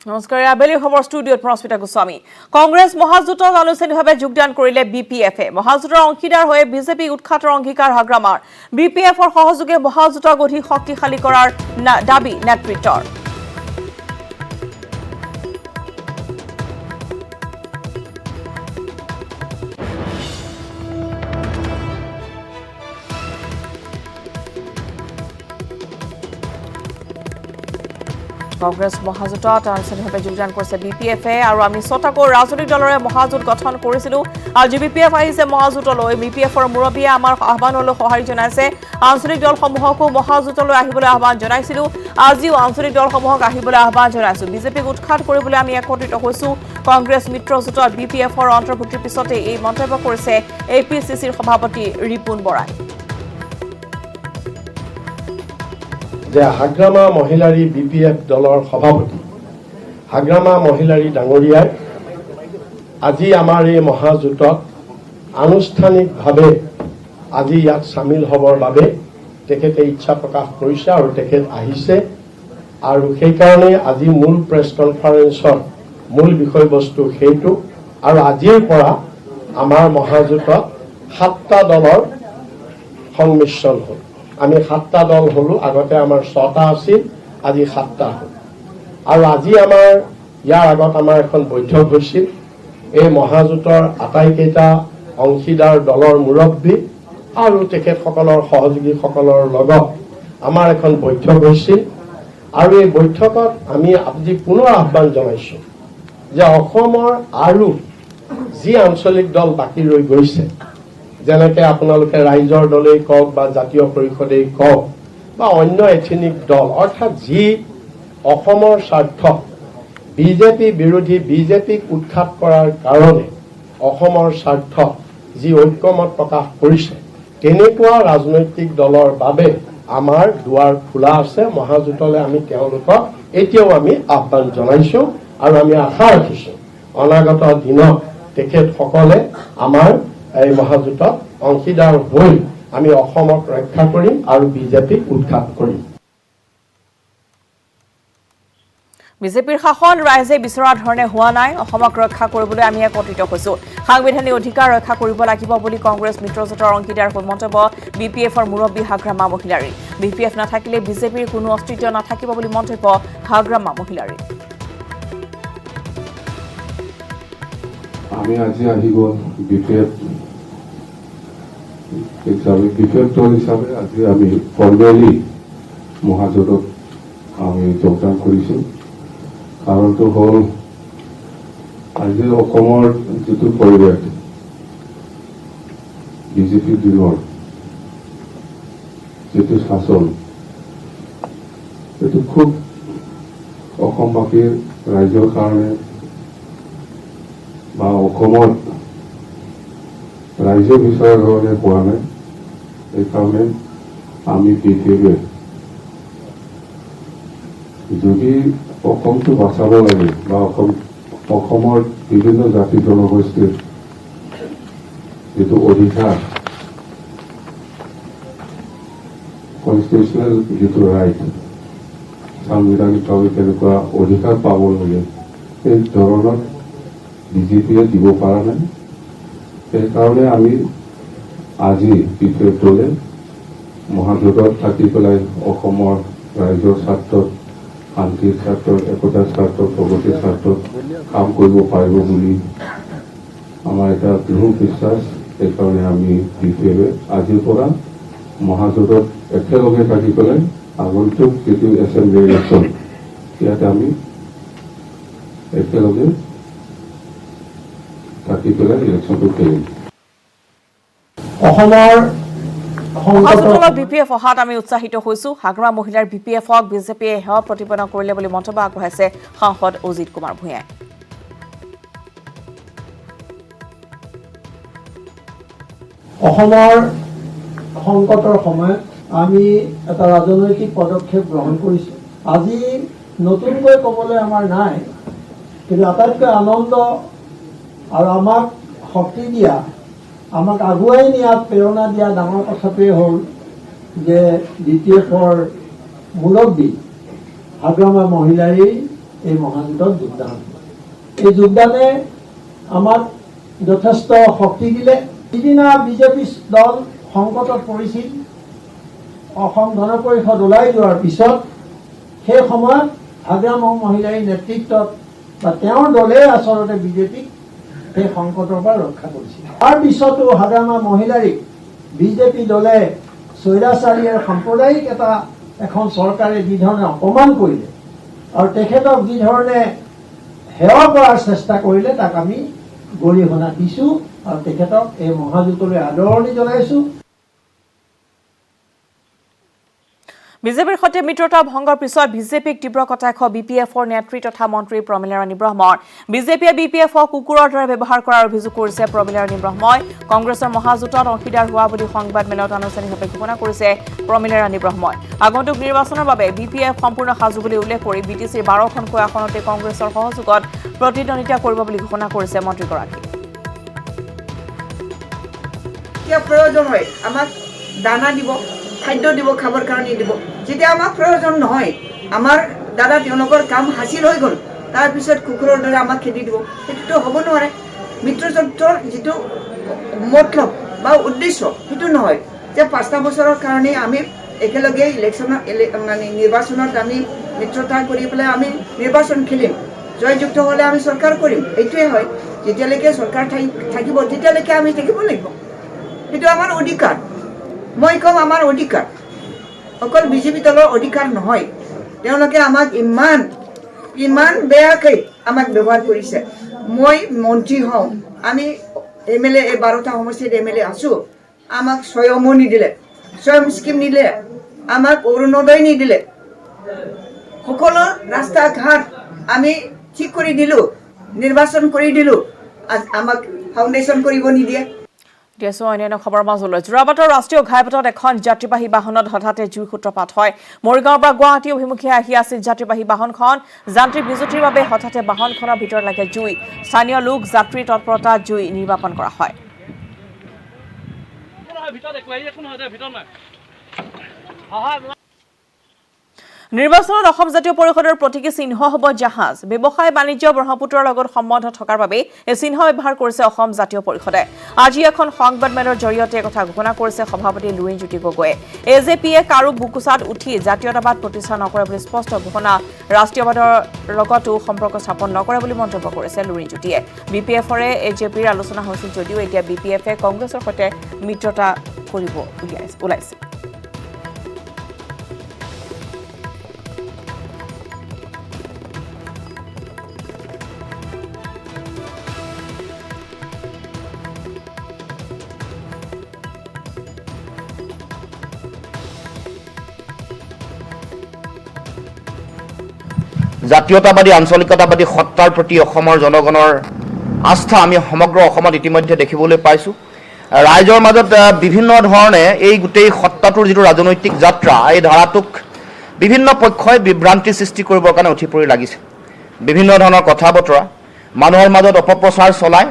নমস্কাৰ আবেলি খবৰ ষ্টুডিঅত প্ৰস্মিতা গোস্বামী কংগ্ৰেছ মহাজোঁটত আনুষ্ঠানিকভাৱে যোগদান কৰিলে বিপিএফে মহাজোঁটৰ অংশীদাৰ হৈ বিজেপি উৎখাতৰ অংগীকাৰ হাগ্ৰামাৰ বিপিএফৰ সহযোগে মহাজোঁটক অধিক শক্তিশালী কৰাৰ দাবী নেতৃত্বৰ কংগ্ৰেছ মহাজোঁটত আনুষ্ঠানিকভাৱে যোগদান কৰিছে বিপিএফে আৰু আমি ছটাকৈ ৰাজনৈতিক দলৰে মহাজোঁট গঠন কৰিছিলো আজি বিপিএফ আহিছে মহাজোঁটলৈ বিপিএফৰ মুৰব্বীয়ে আমাৰ আহ্বানলৈ সঁহাৰি জনাইছে আঞ্চলিক দলসমূহকো মহাজোঁটলৈ আহিবলৈ আহ্বান জনাইছিলো আজিও আঞ্চলিক দলসমূহক আহিবলৈ আহ্বান জনাইছো বিজেপিক উৎখাত কৰিবলৈ আমি একত্ৰিত হৈছো কংগ্ৰেছ মিত্ৰজোঁটত বিপিএফৰ অন্তৰ্ভুক্তিৰ পিছতে এই মন্তব্য কৰিছে এপিচিচিৰ সভাপতি ৰিপুন বৰাই যে হাগ্ৰামা মহিলাৰী বিপিএফ দলৰ সভাপতি হাগ্ৰামা মহিলাৰী ডাঙৰীয়াই আজি আমাৰ এই মহাজোঁটত আনুষ্ঠানিকভাৱে আজি ইয়াত সামিল হ'বৰ বাবে তেখেতে ইচ্ছা প্ৰকাশ কৰিছে আৰু তেখেত আহিছে আৰু সেইকাৰণে আজি মূল প্ৰেছ কনফাৰেন্সৰ মূল বিষয়বস্তু সেইটো আৰু আজিৰ পৰা আমাৰ মহাজোঁটত 7টা দলৰ সংমিশ্ৰণ হ'ল আমি 7টা দল হলো আগতে আমাৰ 6টা আছিল আজি 7টা হ'ল আৰু আজি আমাৰ ইয়াৰ আগত আমাৰ এখন বৈঠক হৈছিল এই মহাজোঁটৰ আটাইকেইটা অংশীদাৰ দলৰ মুৰব্বী আৰু তেখেতসকলৰ সহযোগীসকলৰ লগত আমাৰ এখন বৈঠক হৈছিল আৰু এই বৈঠকত আমি আজি পুনৰ আহ্বান জনাইছো যে অসমৰ আৰু যি আঞ্চলিক দল বাকী ৰৈ গৈছে যেনেকে আপোনালোকে ৰাইজৰ দলেই কওক বা জাতীয় পৰিষদেই কওক বা অন্য এথনিক দল অৰ্থাৎ যি অসমৰ স্বাৰ্থ বিজেপি বিৰোধী বিজেপিক উৎখাত কৰাৰ কাৰণে অসমৰ স্বাৰ্থ যি ঐক্যমত প্ৰকাশ কৰিছে তেনেকুৱা ৰাজনৈতিক দলৰ বাবে আমাৰ দুৱাৰ খোলা আছে মহাজোঁটলৈ আমি তেওঁলোকক এতিয়াও আমি আহ্বান জনাইছো আৰু আমি আশা ৰাখিছো অনাগত দিনত তেখেতসকলে আমাৰ এই মহাজোঁটত অংশীদাৰ হৈ আমি অসমক ৰক্ষা কৰিম আৰু বিজেপিক উৎখাত কৰিম বিজেপিৰ শাসন ৰাইজে বিচৰা ধৰণে হোৱা নাই অসমক ৰক্ষা কৰিবলৈ আমি একত্ৰিত হৈছো সাংবিধানিক অধিকাৰ ৰক্ষা কৰিব লাগিব বুলি কংগ্ৰেছ মিত্ৰজোঁটৰ অংশীদাৰ হৈ মন্তব্য বিপিএফৰ মুৰব্বী হাগ্ৰামা মহিলাৰী বিপিএফ নাথাকিলে বিজেপিৰ কোনো অস্তিত্ব নাথাকিব বুলি মন্তব্য হাগ্ৰামা মহিলাৰী আমি আজি আহি গ'ল বিপিএফ হিচাপে বিপিএফ দল হিচাপে আজি আমি ফৰ্মেলি মহাজোঁটত আমি যোগদান কৰিছোঁ কাৰণটো হ'ল আজি অসমৰ যিটো পৰিৱেশ বিজেপি দলৰ যিটো শাসন এইটো খুব অসমবাসীৰ ৰাইজৰ কাৰণে বা অসমত ৰাইজে বিচৰা ধৰণে পোৱা নাই এইকাৰণে আমি বিপিএফে যদি অসমটো বাচাব লাগে বা অসমৰ বিভিন্ন জাতি জনগোষ্ঠীৰ যিটো অধিকাৰ কনষ্টিটিউচনেল যিটো ৰাইট সাংবিধানিকভাৱে তেনেকুৱা অধিকাৰ পাব লাগে এই ধৰণৰ বিজেপিয়ে দিব পৰা নাই সেইকাৰণে আমি আজি বিপিএফ দলে মহাজোঁটত থাকি পেলাই অসমৰ ৰাইজৰ স্বাৰ্থত শান্তিৰ স্বাৰ্থত একতাৰ স্বাৰ্থত প্ৰগতিৰ স্বাৰ্থত কাম কৰিব পাৰিব বুলি আমাৰ এটা দৃঢ় বিশ্বাস সেইকাৰণে আমি বিপিএফে আজিৰ পৰা মহাজোঁটত একেলগে থাকি পেলাই আগন্তুক যিটো এছেম্বলি ইলেকশ্যন ইয়াতে আমি একেলগে থাকি পেলাই ইলেকশ্যনটো খেলিম অসমৰ মহাজোঁটত বিপিএফ অহাত আমি উৎসাহিত হৈছো হাগ্ৰামা মহিলাৰ বিপিএফক বিজেপিয়ে সেৱা প্ৰতিপন্ন কৰিলে বুলি মন্তব্য আগবঢ়াইছে সাংসদ অজিত কুমাৰ ভূঞাই অসমৰ সংকটৰ সময়ত আমি এটা ৰাজনৈতিক পদক্ষেপ গ্ৰহণ কৰিছো আজি নতুনকৈ ক'বলৈ আমাৰ নাই কিন্তু আটাইতকৈ আনন্দ আৰু আমাক শক্তি দিয়া আমাক আগুৱাই নিয়াত প্ৰেৰণা দিয়া ডাঙৰ কথাটোৱে হ'ল যে বিপিএফৰ মুৰব্বী হাগ্ৰামা মহিলাৰী এই মহাজোঁটত যোগদান। এই যোগদানে আমাক যথেষ্ট শক্তি দিলে। যিদিনা বিজেপি দল সংকটত পৰিছিল, অসম গণ পৰিষদ ওলাই যোৱাৰ পিছত সেই সময়ত হাগ্ৰাম মহিলাৰ নেতৃত্বত বা তেওঁৰ দলে আচলতে বিজেপিক সেই সংকটৰ পৰা ৰক্ষা কৰিছিল। তাৰ পিছতো হাগ্ৰামা মহিলাৰীক বিজেপি দলে স্বৈৰাচাৰী আৰু সাম্প্ৰদায়িক এখন চৰকাৰে যি ধৰণে অপমান কৰিলে আৰু তেখেতক যি ধৰণে সেৱা কৰাৰ চেষ্টা কৰিলে তাক আমি গৰিহণা দিছোঁ আৰু তেখেতক এই মহাজোঁটলৈ আদৰণি জনাইছোঁ। বিজেপিৰ সৈতে মিত্ৰতা ভংগৰ পিছত বিজেপিক তীব্ৰ কটাক্ষ বিপিএফৰ নেত্ৰী তথা মন্ত্ৰী প্ৰমীলা ৰাণী ব্ৰহ্মৰ। বিজেপিয়ে বিপিএফক কুকুৰৰ দৰে ব্যৱহাৰ কৰাৰ অভিযোগ কৰিছে প্ৰমীলা ৰাণী ব্ৰহ্মই। কংগ্ৰেছৰ মহাজোঁটত অংশীদাৰ হোৱা বুলি সংবাদ মেলত আনুষ্ঠানিকভাৱে ঘোষণা কৰিছে প্ৰমীলা ৰাণী ব্ৰহ্মই। আগন্তুক নিৰ্বাচনৰ বাবে বিপিএফ সম্পূৰ্ণ সাজু বুলি উল্লেখ কৰি বিটিচিৰ 12খনকৈ আসনতে কংগ্ৰেছৰ সহযোগত প্ৰতিদ্বন্দ্বিতা কৰিব বুলি ঘোষণা কৰিছে মন্ত্ৰীগৰাকী। প্ৰয়োজন হয় আমাক দানা দিব, খাদ্য দিব, খাবৰ কাৰণে দিব। যেতিয়া আমাক প্ৰয়োজন নহয়, আমাৰ দাদা তেওঁলোকৰ কাম হাসিল হৈ গ'ল, তাৰপিছত কুকুৰৰ দৰে আমাক খেদি দিব, সেইটোতো হ'ব নোৱাৰে। মিত্ৰজোঁটৰ যিটো মতলব বা উদ্দেশ্য সেইটো নহয় যে 5টা বছৰৰ কাৰণে আমি একেলগে নিৰ্বাচনত আমি মিত্ৰতা কৰি পেলাই আমি নিৰ্বাচন খেলিম, জয়যুক্ত হ'লে আমি চৰকাৰ কৰিম, এইটোৱে হয়। যেতিয়ালৈকে চৰকাৰ থাকিব তেতিয়ালৈকে আমি থাকিব লাগিব, সেইটো আমাৰ অধিকাৰ। মই কম আমাৰ অধিকাৰ, অকল বিজেপি দলৰ অধিকাৰ নহয়। তেওঁলোকে আমাক ইমান বেয়াকৈ আমাক ব্যৱহাৰ কৰিছে। মই মন্ত্ৰী হওঁ, আমি MLA 12টা সমষ্টিত MLA আছোঁ, আমাক স্বয়মো নিদিলে, স্বয়ম স্কিম নিদিলে, আমাক অৰুণোদয় নিদিলে, সকলো ৰাস্তা ঘাট আমি ঠিক কৰি দিলোঁ, নিৰ্বাচন কৰি দিলোঁ, আমাক ফাউণ্ডেশ্যন কৰিব নিদিয়ে। অন্যান্য খবৰ মাজলৈ যোৰাবাটৰ ৰাষ্ট্ৰীয় ঘাইপথত এখন যাত্ৰীবাহী বাহনত হঠাতে জুইৰ সূত্ৰপাত হয়। মৰিগাঁৱৰ পৰা গুৱাহাটী অভিমুখে আহি আছিল যাত্ৰীবাহী বাহনখন। যান্ত্ৰিক বিজুতিৰ বাবে হঠাতে বাহনখনৰ ভিতৰত লাগে জুই। স্থানীয় লোক, যাত্ৰীৰ তৎপৰতাত জুই নিৰ্বাপন কৰা হয়। নিৰ্বাচনত অসম জাতীয় পৰিষদৰ প্ৰতীকী চিহ্ন হ'ব জাহাজ। ব্যৱসায় বাণিজ্য ব্ৰহ্মপুত্ৰৰ লগত সম্বন্ধ থকাৰ বাবে এই চিহ্ন ব্যৱহাৰ কৰিছে অসম জাতীয় পৰিষদে। আজি এখন সংবাদমেলৰ জৰিয়তে কথা ঘোষণা কৰিছে সভাপতি লুৰিণজ্যোতি গগৈয়ে। AJPয়ে কাৰো বুকুচাত উঠি জাতীয়তাবাদ প্ৰতিষ্ঠা নকৰে বুলি স্পষ্ট ঘোষণা। ৰাষ্ট্ৰীয়বাদৰ লগতো সম্পৰ্ক স্থাপন নকৰে বুলি মন্তব্য কৰিছে লুৰিণজ্যোতিয়ে। BPFৰে AJPৰ আলোচনা হৈছিল যদিও এতিয়া BPFে কংগ্ৰেছৰ সৈতে মিত্ৰতা কৰিব ওলাইছে। জাতীয়তাবাদী আঞ্চলিকতাবাদী সত্তাৰ প্ৰতি অসমৰ জনগণৰ আস্থা আমি সমগ্ৰ অসমত ইতিমধ্যে দেখিবলৈ পাইছোঁ। ৰাইজৰ মাজত বিভিন্ন ধৰণে এই গোটেই সত্তাটোৰ যিটো ৰাজনৈতিক যাত্ৰা, এই ধাৰাটোক বিভিন্ন পক্ষই বিভ্ৰান্তি সৃষ্টি কৰিবৰ কাৰণে উঠি পৰি লাগিছে। বিভিন্ন ধৰণৰ কথা বতৰা মানুহৰ মাজত অপপ্ৰচাৰ চলাই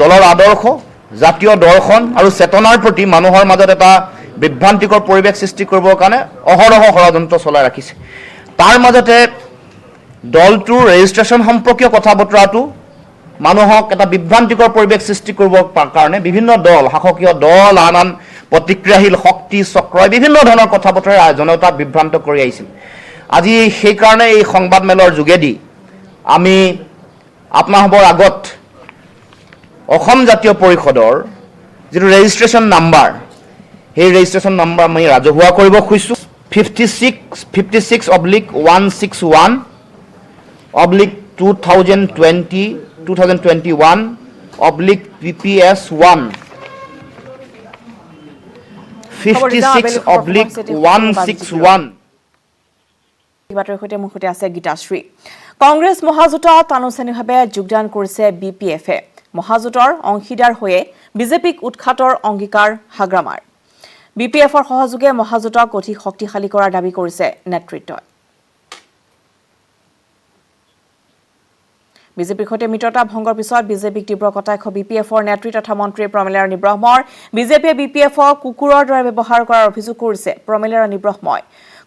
দলৰ আদৰ্শ, জাতীয় দৰ্শন আৰু চেতনাৰ প্ৰতি মানুহৰ মাজত এটা বিভ্ৰান্তিকৰ পৰিৱেশ সৃষ্টি কৰিবৰ কাৰণে অহৰহ ষড়যন্ত্ৰ চলাই ৰাখিছে। তাৰ মাজতে দলটোৰ ৰেজিষ্ট্ৰেশ্যন সম্পৰ্কীয় কথা বতৰাটো মানুহক এটা বিভ্ৰান্তিকৰ পৰিৱেশ সৃষ্টি কৰিবৰ কাৰণে বিভিন্ন দল, শাসকীয় দল, আন প্ৰতিক্ৰিয়াশীল শক্তি চক্ৰই বিভিন্ন ধৰণৰ কথা বতৰাই জনতাক বিভ্ৰান্ত কৰি আহিছিল। আজি সেইকাৰণে এই সংবাদমেলৰ যোগেদি আমি আপোনালোকৰ আগত অসম জাতীয় পৰিষদৰ যিটো ৰেজিষ্ট্ৰেশ্যন নাম্বাৰ, সেই ৰেজিষ্ট্ৰেশ্যন নাম্বাৰ আমি ৰাজহুৱা কৰিব খুজিছোঁ। 56/161/2021/PPS1 56/161। বাতৰিৰ সৈতে মোৰ সৈতে আছে গীতাশ্ৰী। কংগ্ৰেছ মহাজোঁটত আনুষ্ঠানিকভাৱে যোগদান কৰিছে BPFে। মহাজোঁটৰ অংশীদাৰ হৈয়ে বিজেপিক উৎখাতৰ অংগীকাৰ হাগ্ৰামাৰ। BPFৰ সহযোগে মহাজোঁটক অধিক শক্তিশালী কৰাৰ দাবী কৰিছে নেতৃত্বই। বিজেপিৰ সৈতে মিত্ৰতা ভংগৰ পিছত বিজেপিক তীব্ৰ কটাক্ষ BPFৰ নেত্ৰী তথা মন্ত্ৰী প্ৰমীলা ৰাণী ব্ৰহ্মৰ। বিজেপিয়ে BPFক কুকুৰৰ দৰে ব্যৱহাৰ কৰাৰ অভিযোগ কৰিছে প্ৰমীলা ৰাণী ব্ৰহ্মই।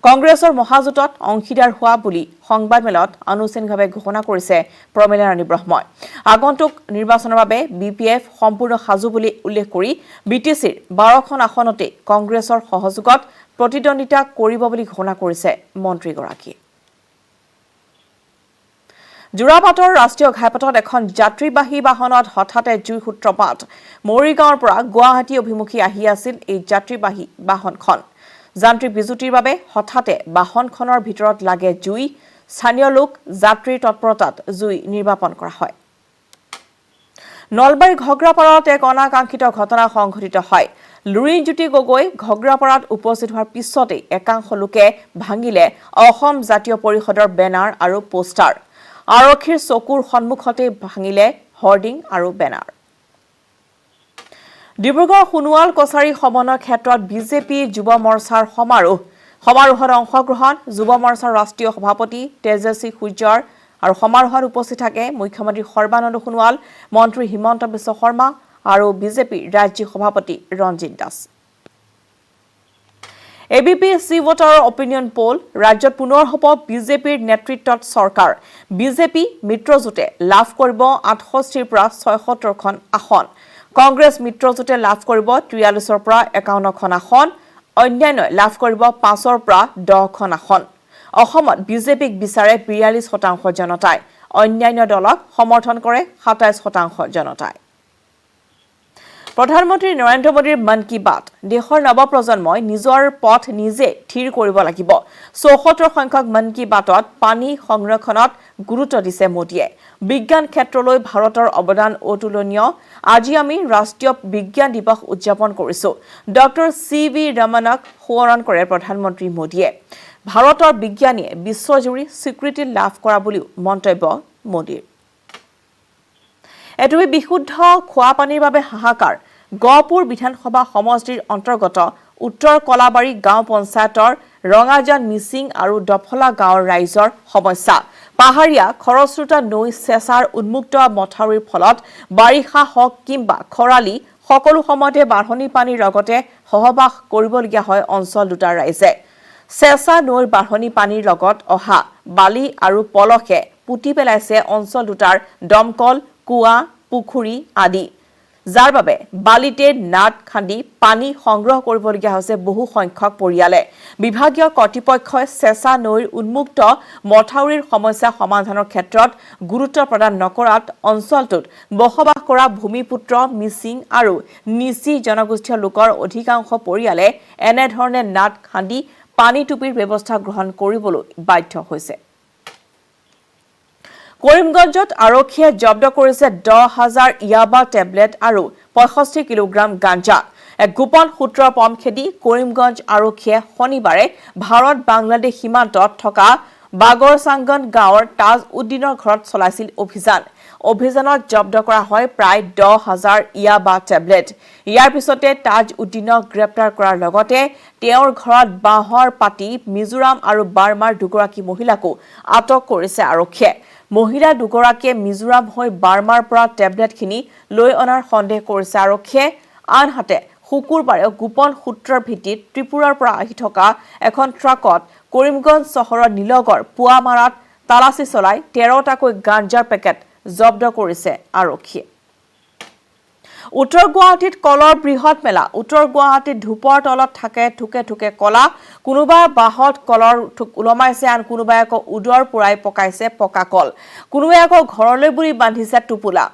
কংগ্ৰেছৰ মহাজোঁটত অংশীদাৰ হোৱা বুলি সংবাদমেলত আনুষ্ঠানিকভাৱে ঘোষণা কৰিছে প্ৰমীলা ৰাণী ব্ৰহ্মই। আগন্তুক নিৰ্বাচনৰ বাবে BPF সম্পূৰ্ণ সাজু বুলি উল্লেখ কৰি BTCৰ 12খন আসনতে কংগ্ৰেছৰ সহযোগত প্ৰতিদ্বন্দ্বিতা কৰিব বুলি ঘোষণা কৰিছে মন্ত্ৰীগৰাকীয়ে। যোৰাবাটৰ ৰাষ্ট্ৰীয় ঘাইপথত এখন যাত্ৰীবাহী বাহনত হঠাতে জুইৰ সূত্ৰপাত। মৰিগাঁৱৰ পৰা গুৱাহাটী অভিমুখী আহি আছিল এই যাত্ৰীবাহী বাহনখন। যান্ত্ৰিক বিজুতিৰ বাবে হঠাতে বাহনখনৰ ভিতৰত লাগে জুই। স্থানীয় লোক যাত্ৰীৰ তৎপৰতাত জুই নিৰ্বাপন কৰা হয়। নলবাৰী ঘগ্ৰাপাৰাত এক অনাকাংক্ষিত ঘটনা সংঘটিত হয়। লুৰিণজ্যোতি গগৈ ঘগ্ৰাপাৰাত উপস্থিত হোৱাৰ পিছতে একাংশ লোকে ভাঙিলে অসম জাতীয় পৰিষদৰ বেনাৰ আৰু পোষ্টাৰ। আৰক্ষীৰ চকুৰ সন্মুখতে ভাঙিলে হৰ্ডিং আৰু বেনাৰ। ডিব্ৰুগড় সোণোৱাল কছাৰী সমন্বয় ক্ষেত্ৰত বিজেপি যুৱ মৰ্চাৰ সমাৰোহত অংশগ্ৰহণ যুৱ মৰ্চাৰ ৰাষ্ট্ৰীয় সভাপতি তেজস্বী সূৰ্যৰ আৰু সমাৰোহত উপস্থিত থাকে মুখ্যমন্ত্ৰী সৰ্বানন্দ সোণোৱাল, মন্ত্ৰী হিমন্ত বিশ্ব শৰ্মা আৰু বিজেপিৰ ৰাজ্যিক সভাপতি ৰঞ্জিত দাস। ABP চি ভোটাৰৰ অপিনিয়ন পোল ৰাজ্যত পুনৰ হ'ব বিজেপিৰ নেতৃত্বত চৰকাৰ। বিজেপি মিত্ৰজোঁটে লাভ কৰিব 68ৰ পৰা 76খন আসন। কংগ্ৰেছ মিত্ৰজোঁটে লাভ কৰিব 43ৰ পৰা 51খন আসন। অন্যান্যই লাভ কৰিব 5ৰ পৰা 10খন আসন। অসমত বিজেপিক বিচাৰে 42% জনতাই। অন্যান্য দলক সমৰ্থন কৰে 27% জনতাই। প্ৰধানমন্ত্ৰী নৰেন্দ্ৰ মোদীৰ মন কী বাত দেশৰ নৱপ্ৰজন্মই নিজৰ পথ নিজে থিৰ কৰিব লাগিব। ৭৪ সংখ্যক মন কী বাতত পানী সংৰক্ষণত গুৰুত্ব দিছে মোদীয়ে। বিজ্ঞান ক্ষেত্ৰলৈ ভাৰতৰ অৱদান অতুলনীয়। আজি আমি ৰাষ্ট্ৰীয় বিজ্ঞান দিৱস উদযাপন কৰিছো। ডক্টৰ CV ৰমনক সোঁৱৰণ কৰে প্ৰধানমন্ত্ৰী মোদীয়ে। ভাৰতৰ বিজ্ঞানীয়ে বিশ্বজুৰি স্বীকৃতি লাভ কৰা বুলিও মন্তব্য মোদীৰ। এটুপি বিশুদ্ধ খোৱা পানীৰ বাবে হাহাকাৰ। গহপুৰ বিধানসভা সমষ্টিৰ অন্তৰ্গত উত্তৰ কলাবাৰী গাঁও পঞ্চায়তৰ ৰঙাজান মিচিং আৰু দফলা গাঁৱৰ ৰাইজৰ সমস্যা। পাহাৰীয়া খৰস্ৰোতা নৈ চেঁচাৰ উন্মুক্ত মথাউৰিৰ ফলত বাৰিষা হওক কিংবা খৰালি সকলো সময়তে বাঢ়নি পানীৰ লগতে সহবাস কৰিবলগীয়া হয় অঞ্চল দুটাৰ ৰাইজে। চেঁচা নৈৰ বাঢ়নি পানীৰ লগত অহা বালি আৰু পলসে পুতি পেলাইছে অঞ্চল দুটাৰ দমকল, কুঁৱা, পুখুৰী আদি, যাৰ বাবে বালিতে নাট খান্দি পানী সংগ্ৰহ কৰিবলগীয়া হৈছে বহু সংখ্যক পৰিয়ালে। বিভাগীয় কৰ্তৃপক্ষই চেঁচা নৈৰ উন্মুক্ত মথাউৰিৰ সমস্যা সমাধানৰ ক্ষেত্ৰত গুৰুত্ব প্ৰদান নকৰাত অঞ্চলটোত বসবাস কৰা ভূমিপুত্ৰ, মিচিং আৰু নিচি জনগোষ্ঠীয় লোকৰ অধিকাংশ পৰিয়ালে এনেধৰণে নাট খান্দি পানী টুপিৰ ব্যৱস্থা গ্ৰহণ কৰিবলৈ বাধ্য হৈছে। কৰিমগঞ্জত আৰক্ষীয়ে জব্দ কৰিছে 10,000 ইয়াবা টেবলেট আৰু 65 কিলোগ্ৰাম গাঞ্জা। এক গোপন সূত্ৰৰ পম খেদি কৰিমগঞ্জ আৰক্ষীয়ে শনিবাৰে ভাৰত-বাংলাদেশ সীমান্তত থকা বাগৰচাংগন গাঁৱৰ তাজ উদ্দিনৰ ঘৰত চলাইছিল অভিযান। অভিযানত জব্দ কৰা হয় প্ৰায় 10,000 ইয়াবা টেবলেট। ইয়াৰ পিছতে তাজ উদ্দিনক গ্ৰেপ্তাৰ কৰাৰ লগতে তেওঁৰ ঘৰত বাঁহৰ পাতি মিজোৰাম আৰু বাৰ্মাৰ দুগৰাকী মহিলাকো আটক কৰিছে আৰক্ষীয়ে। মহিলা দুগৰাকীয়ে মিজোৰাম হৈ বাৰ্মাৰ পৰা টেবলেটখিনি লৈ অনাৰ সন্দেহ কৰিছে আৰক্ষীয়ে। আনহাতে শুকুৰবাৰে গোপন সূত্ৰৰ ভিত্তিত ত্ৰিপুৰাৰ পৰা আহি থকা এখন ট্ৰাকত কৰিমগঞ্জ চহৰৰ নীলগড় পুৱামাৰাত তালাচী চলাই 13টাকৈ গাঞ্জাৰ পেকেট জব্দ কৰিছে আৰক্ষীয়ে। উত্তৰ গুৱাহাটীত কলৰ বৃহৎ মেলা। উত্তৰ গুৱাহাটীত ধূপৰ তলত থাকে ঠুকে ঠুকে কলা। কোনোবাই বাঁহত কলৰ ঠুক ওলমাইছে, আন কোনোবাই আকৌ উদৰ পুৰাই পকাইছে পকা কল। কোনোবাই আকৌ ঘৰলৈ বুলি বান্ধিছে টোপোলা।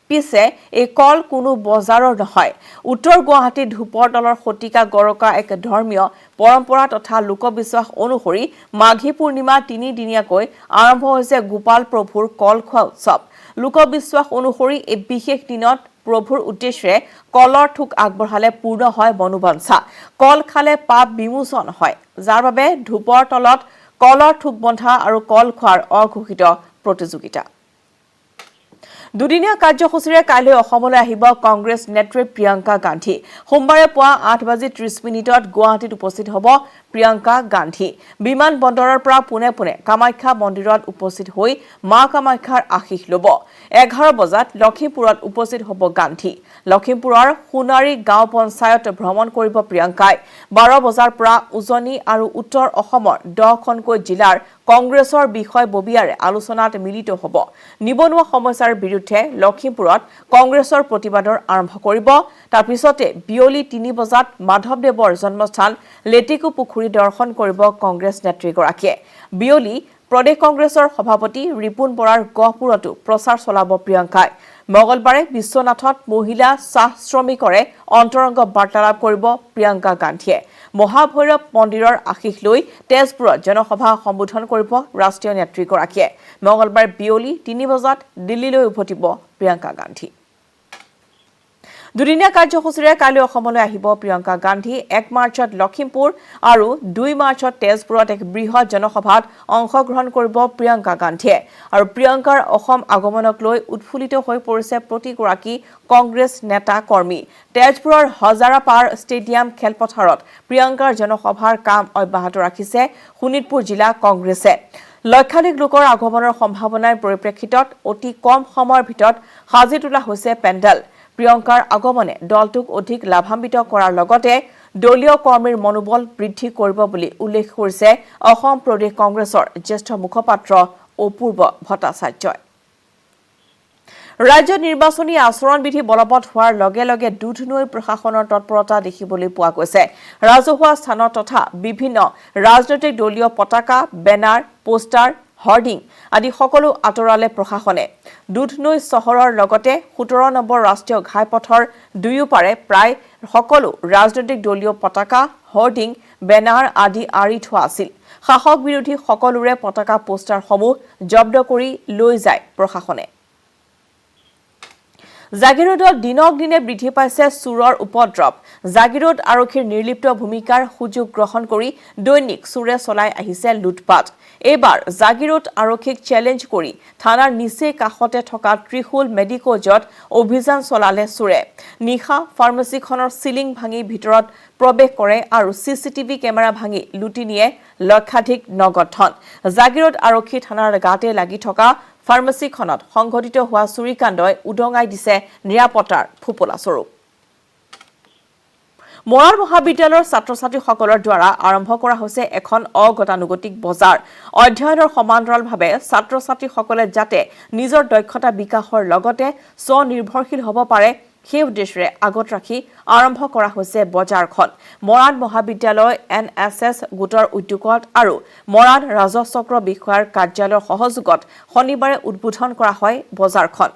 পিছে এই কল কোনো বজাৰৰ নহয়। উত্তৰ গুৱাহাটীত ধূপৰ তলৰ শতিকা গৰকা এক ধৰ্মীয় পৰম্পৰা তথা লোকবিশ্বাস অনুসৰি মাঘী পূৰ্ণিমা 3 দিনীয়াকৈ আৰম্ভ হৈছে গোপাল প্ৰভুৰ কল খোৱা উৎসৱ। লোকবিশ্বাস অনুসৰি এই বিশেষ দিনত প্ৰভুৰ উদ্দেশ্যে কলৰ ঠোক আগবঢ়ালে পূৰ্ণ হয় মনোবাঞ্ছা। কল খালে পাপ বিমোচন হয়, যাৰ বাবে ধূপৰ তলত কলৰ ঠোক বন্ধা আৰু কল খোৱাৰ অঘোষিত প্ৰতিযোগিতা। দুদিনীয়া কাৰ্যসূচীৰে কাইলৈ অসমলৈ আহিব কংগ্ৰেছ নেত্ৰী প্ৰিয়ংকা গান্ধী সোমবাৰে পুৱা 8:30 গুৱাহাটীত উপস্থিত হ'ব প্ৰিয়ংকা গান্ধী বিমান বন্দৰৰ পৰা পুনে কামাখ্যা মন্দিৰত উপস্থিত হৈ মা কামাখ্যাৰ আশীষ ল'ব 11 বজাত লখিমপুৰত উপস্থিত হ'ব গান্ধী লখিমপুৰৰ সোণাৰী গাঁও পঞ্চায়ত ভ্ৰমণ কৰিব প্ৰিয়ংকাই 12 বজাৰ পৰা উজনি আৰু উত্তৰ অসমৰ 10খনকৈ জিলাৰ কংগ্ৰেছৰ বিষয় ববিয়াৰে আলোচনাত মিলিত হ'ব নিবনুৱা সমস্যাৰ বিৰুদ্ধে লখিমপুৰত কংগ্ৰেছৰ প্ৰতিবাদৰ আৰম্ভ কৰিব তাৰ পিছতে বিয়লি 3 বজাত মাধৱদেৱৰ জন্মস্থান লেটিকু পুখুৰী দৰ্শন কৰিব কংগ্ৰেছ নেত্ৰীগৰাকীয়ে বিয়লি প্ৰদেশ কংগ্ৰেছৰ সভাপতি ৰিপুন বৰাৰ গহপুৰতো প্ৰচাৰ চলাব প্ৰিয়ংকাই মঙ্গলবাৰে বিশ্বনাথত মহিলা চাহ শ্ৰমিকৰে অন্তৰংগ বাৰ্তালাপ কৰিব প্ৰিয়ংকা গান্ধীয়ে মহাভৈৰৱ মন্দিৰৰ আশীষ লৈ তেজপুৰত জনসভা সম্বোধন কৰিব ৰাষ্ট্ৰীয় নেত্ৰীগৰাকীয়ে মঙ্গলবাৰ বিয়লি 3 বজাত দিল্লীলৈ উভতিব প্ৰিয়ংকা গান্ধী দুদিনীয়া কাৰ্যসূচীৰে কাইলৈ অসমলৈ আহিব প্ৰিয়ংকা গান্ধী 1 মাৰ্চত লখিমপুৰ আৰু 2 মাৰ্চত তেজপুৰত এক বৃহৎ জনসভাত অংশগ্ৰহণ কৰিব প্ৰিয়ংকা গান্ধীয়ে আৰু প্ৰিয়ংকাৰ অসম আগমনক লৈ উৎফুল্লিত হৈ পৰিছে প্ৰতিগৰাকী কংগ্ৰেছ নেতা কৰ্মী তেজপুৰৰ হজাৰাপাৰ ষ্টেডিয়াম খেলপথাৰত প্ৰিয়ংকাৰ জনসভাৰ কাম অব্যাহত ৰাখিছে শোণিতপুৰ জিলা কংগ্ৰেছে লক্ষাধিক লোকৰ আগমনৰ সম্ভাৱনাৰ পৰিপ্ৰেক্ষিতত অতি কম সময়ৰ ভিতৰত সাজি তোলা হৈছে পেণ্ডেল প্ৰিয়ংকাৰ আগমনে দলটোক অধিক লাভান্বিত কৰাৰ লগতে দলীয় কৰ্মীৰ মনোবল বৃদ্ধি কৰিব বুলি উল্লেখ কৰিছে অসম প্ৰদেশ কংগ্ৰেছৰ জ্যেষ্ঠ মুখপাত্ৰ অপূৰ্ব ভট্টাচাৰ্যই ৰাজ্য নিৰ্বাচনী আচৰণবিধি বলবৎ হোৱাৰ লগে লগে দুধনৈ প্ৰশাসনৰ তৎপৰতা দেখিবলৈ পোৱা গৈছে ৰাজহুৱা স্থানত তথা বিভিন্ন ৰাজনৈতিক দলীয় পতাকা বেনাৰ পোষ্টাৰ হৰ্ডিং আদি সকলো আঁতৰালে প্ৰশাসনে দুধনৈ চহৰৰ লগতে 17 নম্বৰ ৰাষ্ট্ৰীয় ঘাইপথৰ দুয়োপাৰে প্ৰায় সকলো ৰাজনৈতিক দলীয় পতাকা হৰ্ডিং বেনাৰ আদি আঁৰি থোৱা আছিল শাসক বিৰোধী সকলোৰে পতাকা পোষ্টাৰসমূহ জব্দ কৰি লৈ যায় প্ৰশাসনে জাগিৰোডত দিনক দিনে বৃদ্ধি পাইছে চুৰৰ উপদ্ৰৱ জাগিৰোড আৰক্ষীৰ নিৰ্লিপ্ত ভূমিকাৰ সুযোগ গ্ৰহণ কৰি দৈনিক চুৰে চলাই আহিছে লুটপাট এইবাৰ জাগিৰোড আৰক্ষীক চ্যালেঞ্জ কৰি থানাৰ নিচে কাষতে থকা ত্ৰিশুল মেডিকোজত অভিযান চলালে চুৰে নিশা ফাৰ্মাসীখনৰ সিলিং ভাঙি ভিতৰত প্ৰৱেশ কৰে আৰু সিসিটিভি কেমেৰা ভাঙি লুটি নিয়ে লক্ষাধিক নগদ ধন জাগিৰোড আৰক্ষী থানাৰ গাতে লাগি থকা ফাৰ্মাসীখনত সংঘটিত হোৱা চুৰিকাণ্ডই উদঙাই দিছে নিৰাপত্তাৰ ফুপলা স্বৰূপ মৰাৰ মহাবিদ্যালয়ৰ ছাত্ৰ-ছাত্ৰীসকলৰ দ্বাৰা আৰম্ভ কৰা হৈছে এখন অগতানুগতিক বজাৰ অধ্যয়নৰ সমান্তৰালভাৱে ছাত্ৰ-ছাত্ৰীসকলে যাতে নিজৰ দক্ষতা বিকাশৰ লগতে স্বনিৰ্ভৰশীল হ'ব পাৰে সেই উদ্দেশ্যৰে আগত ৰাখি আৰম্ভ কৰা হৈছে বজাৰখন মৰাণ মহাবিদ্যালয় NSS গোটৰ উদ্যোগত আৰু মৰাণ ৰাজচক্ৰ বিষয়াৰ কাৰ্যালয়ৰ সহযোগত শনিবাৰে উদ্বোধন কৰা হয় বজাৰখন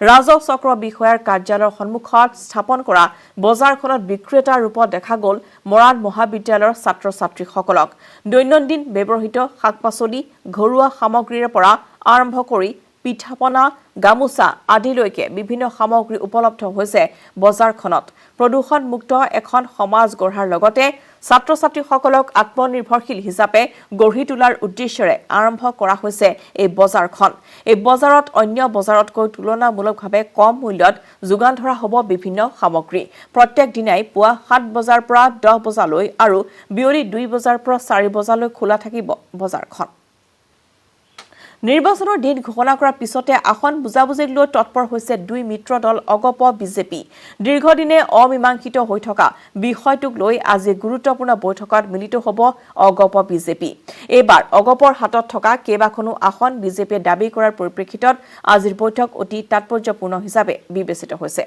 ৰাজচক্ৰ বিষয়াৰ কাৰ্যালয়ৰ সন্মুখত স্থাপন কৰা বজাৰখনত বিক্ৰেতাৰ ৰূপত দেখা গ'ল মৰাণ মহাবিদ্যালয়ৰ ছাত্ৰ-ছাত্ৰীসকলক দৈনন্দিন ব্যৱহৃত শাক-পাচলি ঘৰুৱা সামগ্ৰীৰ পৰা আৰম্ভ কৰি পিঠাপনা গামোচা আদিলৈকে বিভিন্ন সামগ্ৰী উপলব্ধ হৈছে বজাৰখনত প্ৰদূষণমুক্ত এখন সমাজ গঢ়াৰ লগতে ছাত্ৰ-ছাত্ৰীসকলক আত্মনিৰ্ভৰশীল হিচাপে গঢ়ি তোলাৰ উদ্দেশ্যৰে আৰম্ভ কৰা হৈছে এই বজাৰখন এই বজাৰত অন্য বজাৰতকৈ তুলনামূলকভাৱে কম মূল্যত যোগান ধৰা হ'ব বিভিন্ন সামগ্ৰী প্ৰত্যেক দিনাই পুৱা 7 বজাৰ পৰা 10 বজালৈ আৰু বিয়লি 2 বজাৰ পৰা 4 বজালৈ খোলা থাকিব বজাৰখন নিৰ্বাচনৰ দিন ঘোষণা কৰাৰ পিছতে আসন বুজাবুজিক লৈ তৎপৰ হৈছে দুই মিত্ৰ দল অগপ বিজেপি দীৰ্ঘদিনে অমীমাংসিত হৈ থকা বিষয়টোক লৈ আজি গুৰুত্বপূৰ্ণ বৈঠকত মিলিত হ'ব অগপ বিজেপি এইবাৰ অগপৰ হাতত থকা কেইবাখনো আসন বিজেপিয়ে দাবী কৰাৰ পৰিপ্ৰেক্ষিতত আজিৰ বৈঠক অতি তাৎপৰ্যপূৰ্ণ হিচাপে বিবেচিত হৈছে